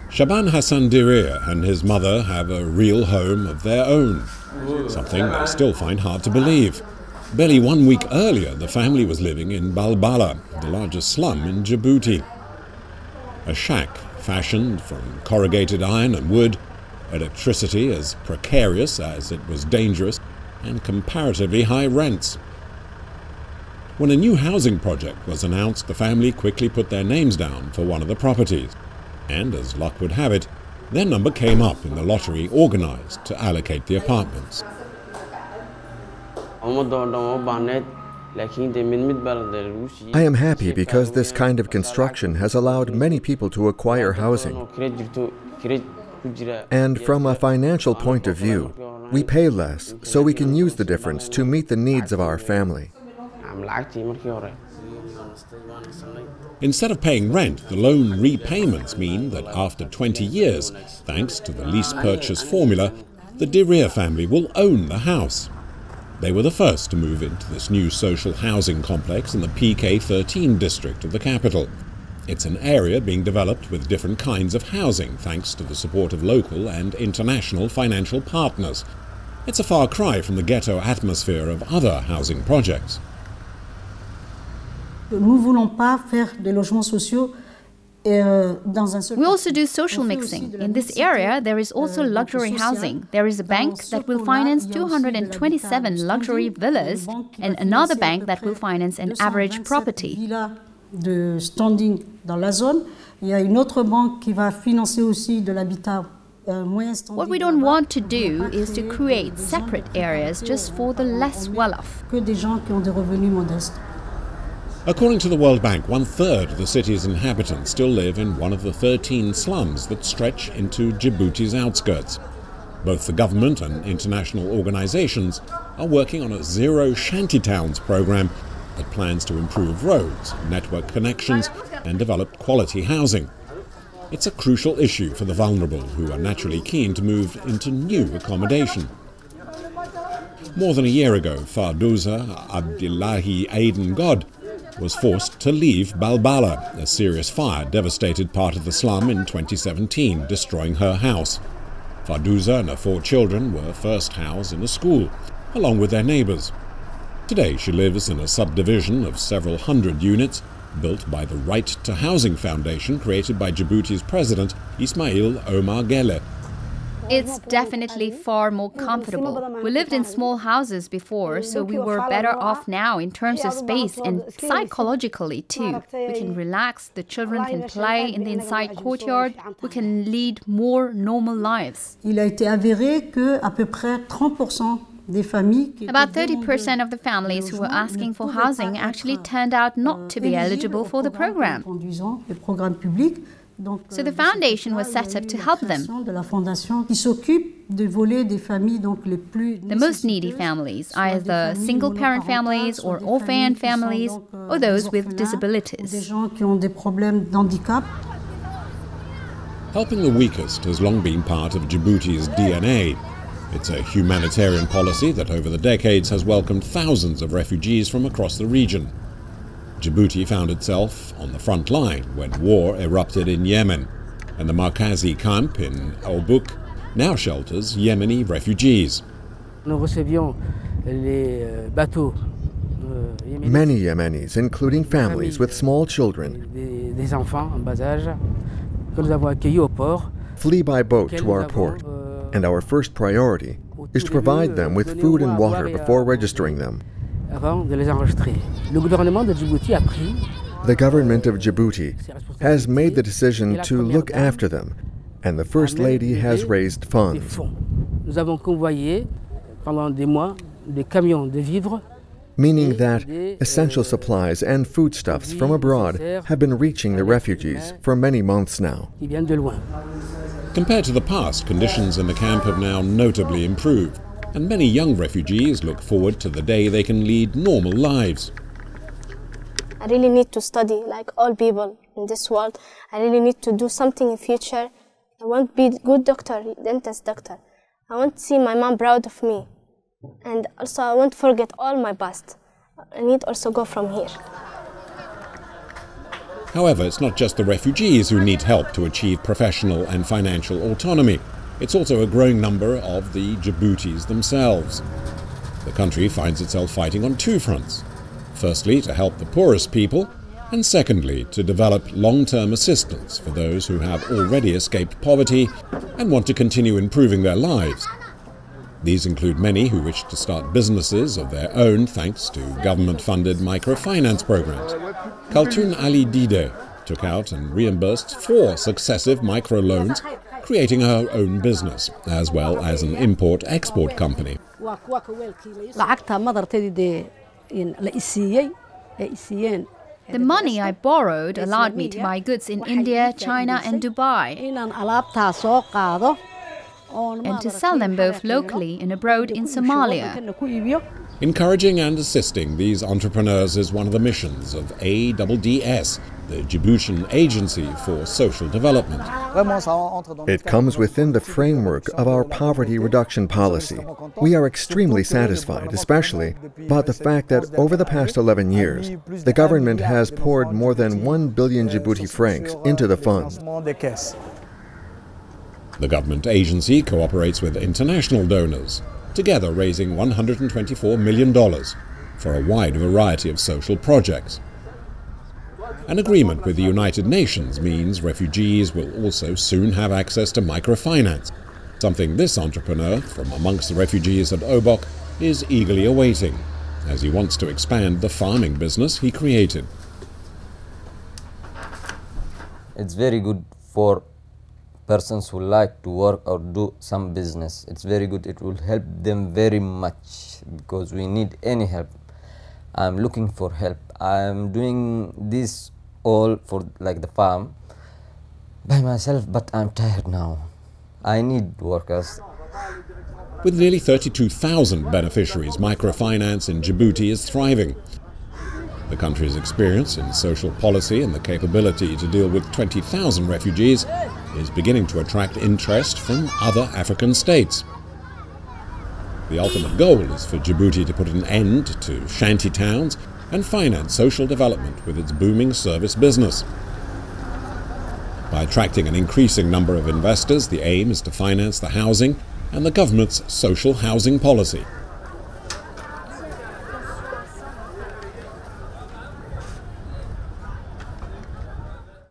Shaban Hassan Dirir and his mother have a real home of their own, something they still find hard to believe. Barely 1 week earlier, the family was living in Balbala, the largest slum in Djibouti. A shack fashioned from corrugated iron and wood, electricity as precarious as it was dangerous, and comparatively high rents. When a new housing project was announced, the family quickly put their names down for one of the properties. And, as luck would have it, their number came up in the lottery organized to allocate the apartments. I am happy because this kind of construction has allowed many people to acquire housing. And from a financial point of view, we pay less so we can use the difference to meet the needs of our family. Instead of paying rent, the loan repayments mean that after 20 years, thanks to the lease purchase formula, the Dirir family will own the house. They were the first to move into this new social housing complex in the PK13 district of the capital. It's an area being developed with different kinds of housing thanks to the support of local and international financial partners. It's a far cry from the ghetto atmosphere of other housing projects. We also do social mixing. In this area, there is also luxury housing. There is a bank that will finance 227 luxury villas and another bank that will finance an average property. What we don't want to do is to create separate areas just for the less well-off. According to the World Bank, 1/3 of the city's inhabitants still live in one of the 13 slums that stretch into Djibouti's outskirts. Both the government and international organizations are working on a Zero Shantytowns program that plans to improve roads, network connections, and develop quality housing. It's a crucial issue for the vulnerable, who are naturally keen to move into new accommodation. More than a year ago, Fardouza Abdillahi Aiden God was forced to leave Balbala. A serious fire devastated part of the slum in 2017, destroying her house. Fardouza and her 4 children were first housed in a school, along with their neighbors. Today she lives in a subdivision of several hundred units, built by the Right to Housing Foundation created by Djibouti's president, Ismail Omar Guelleh. It's definitely far more comfortable. We lived in small houses before, so we were better off now in terms of space and psychologically too. We can relax, the children can play in the inside courtyard, we can lead more normal lives. About 30% of the families who were asking for housing actually turned out not to be eligible for the program. So the foundation was set up to help them. The most needy families, either single-parent families or orphan families, or those with disabilities. Helping the weakest has long been part of Djibouti's DNA. It's a humanitarian policy that over the decades has welcomed thousands of refugees from across the region. Djibouti found itself on the front line when war erupted in Yemen, and the Markazi camp in Obuk now shelters Yemeni refugees. Many Yemenis, including families with small children, flee by boat to our port, and our first priority is to provide them with food and water before registering them. The government of Djibouti has made the decision to look after them, and the First Lady has raised funds. Meaning that essential supplies and foodstuffs from abroad have been reaching the refugees for many months now. Compared to the past, conditions in the camp have now notably improved, and many young refugees look forward to the day they can lead normal lives. I really need to study like all people in this world. I really need to do something in future. I want to be a good doctor, dentist doctor. I want to see my mom proud of me. And also I won't forget all my past. I need also go from here. However, it's not just the refugees who need help to achieve professional and financial autonomy. It's also a growing number of the Djiboutis themselves. The country finds itself fighting on two fronts. Firstly, to help the poorest people, and secondly, to develop long-term assistance for those who have already escaped poverty and want to continue improving their lives. These include many who wish to start businesses of their own thanks to government-funded microfinance programs. Kaltun Ali Dide took out and reimbursed 4 successive microloans, creating her own business, as well as an import-export company. The money I borrowed allowed me to buy goods in India, China and Dubai, and to sell them both locally and abroad in Somalia. Encouraging and assisting these entrepreneurs is one of the missions of ADDS, the Djiboutian Agency for Social Development. It comes within the framework of our poverty reduction policy. We are extremely satisfied, especially about the fact that over the past 11 years, the government has poured more than 1 billion Djibouti francs into the fund. The government agency cooperates with international donors, together raising $124 million for a wide variety of social projects. An agreement with the United Nations means refugees will also soon have access to microfinance, something this entrepreneur from amongst the refugees at Obok is eagerly awaiting, as he wants to expand the farming business he created. It's very good for persons who like to work or do some business. It's very good. It will help them very much because we need any help. I'm looking for help. I'm doing this all for like the farm by myself, but I'm tired now. I need workers. With nearly 32,000 beneficiaries, microfinance in Djibouti is thriving. The country's experience in social policy and the capability to deal with 20,000 refugees is beginning to attract interest from other African states. The ultimate goal is for Djibouti to put an end to shanty towns and finance social development with its booming service business. By attracting an increasing number of investors, the aim is to finance the housing and the government's social housing policy.